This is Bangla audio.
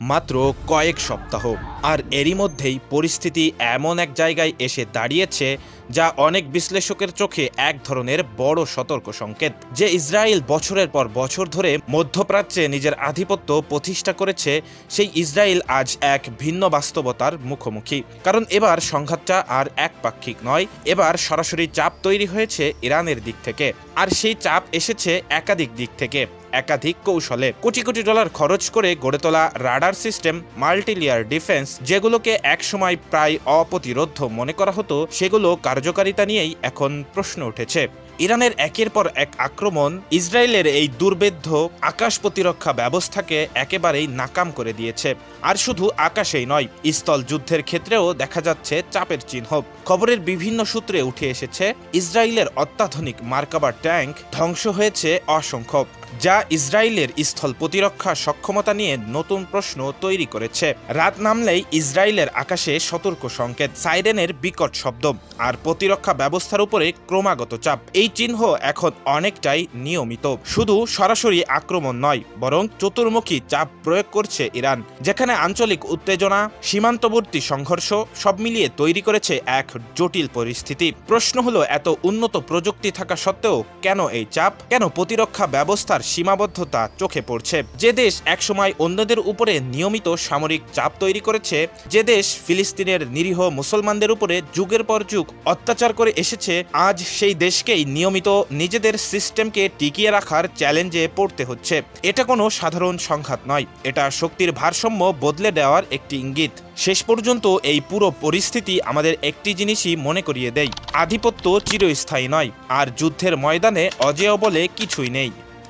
মাত্র কয়েক সপ্তাহ, আর এরই মধ্যেই পরিস্থিতি এমন এক জায়গায় এসে দাঁড়িয়েছে যা অনেক বিশ্লেষকের চোখে এক ধরনের বড় সতর্ক সংকেত যে ইসরায়েল বছরের পর বছর ধরে মধ্যপ্রাচ্যে নিজের আধিপত্য প্রতিষ্ঠা করেছে। সেই ইসরায়েল আজ এক ভিন্ন বাস্তবতার মুখোমুখি, কারণ এবার সংঘাতটা আর একপাক্ষিক নয়, এবার সরাসরি চাপ তৈরি হয়েছে ইরানের দিক থেকে, আর সেই চাপ এসেছে একাধিক দিক থেকে, একাধিক কৌশলে। কোটি কোটি ডলার খরচ করে গড়ে তোলা রাডার সিস্টেম, মাল্টিলেয়ার ডিফেন্স, যেগুলোকে একসময় প্রায় অপ্রতিরোধ্য মনে করা হতো, সেগুলো কার্যকারিতা নিয়েই এখন প্রশ্ন উঠেছে। ইরানের একের পর এক আক্রমণ ইসরায়েলের এই দুর্বেদ্য আকাশ প্রতিরক্ষা ব্যবস্থাকে একেবারেই নাকাম করে দিয়েছে। আর শুধু আকাশেই নয়, স্থল যুদ্ধের ক্ষেত্রেও দেখা যাচ্ছে চাপের চিহ্ন। খবরের বিভিন্ন সূত্রে উঠে এসেছে ইসরায়েলের অত্যাধুনিক মার্কাবা ট্যাঙ্ক ধ্বংস হয়েছে অসংখ্য, যা ইসরায়েলের স্থল প্রতিরক্ষা সক্ষমতা নিয়ে নতুন প্রশ্ন তৈরি করেছে। রাত নামলেই ইসরায়েলের আকাশে সতর্ক সংকেত, সাইরেনের বিকট শব্দ, আর প্রতিরক্ষা ব্যবস্থার উপরে ক্রমাগত চাপ। এই চিহ্ন এখন অনেকটাই নিয়মিত। শুধু সরাসরি আক্রমণ নয়, বরং চতুর্মুখী চাপ প্রয়োগ করছে ইরান, যেখানে আঞ্চলিক উত্তেজনা, সীমান্তবর্তী সংঘর্ষ সব মিলিয়ে তৈরি করেছে এক জটিল পরিস্থিতি। প্রশ্ন হলো, এত উন্নত প্রযুক্তি থাকা সত্ত্বেও কেন এই চাপ? কেন প্রতিরক্ষা ব্যবস্থার সীমাবদ্ধতা চোখে পড়ছে? যে দেশ একসময় অন্যদের উপরে নিয়মিত সামরিক চাপ তৈরি করেছে, যে দেশ ফিলিস্তিনের নিরীহ মুসলমানদের উপরে যুগের পর যুগ অত্যাচার করে এসেছে, আজ সেই দেশকেই নিয়মিত নিজেদের সিস্টেমকে টিকিয়ে রাখার চ্যালেঞ্জে পড়তে হচ্ছে। এটা কোনো সাধারণ সংঘাত নয়, এটা শক্তির ভারসাম্য বদলে দেওয়ার একটি ইঙ্গিত। শেষ পর্যন্ত এই পুরো পরিস্থিতি আমাদের একটি জিনিসই মনে করিয়ে দেয়, আধিপত্য চিরস্থায়ী নয়, আর যুদ্ধের ময়দানে অজেয় বলে কিছুই নেই।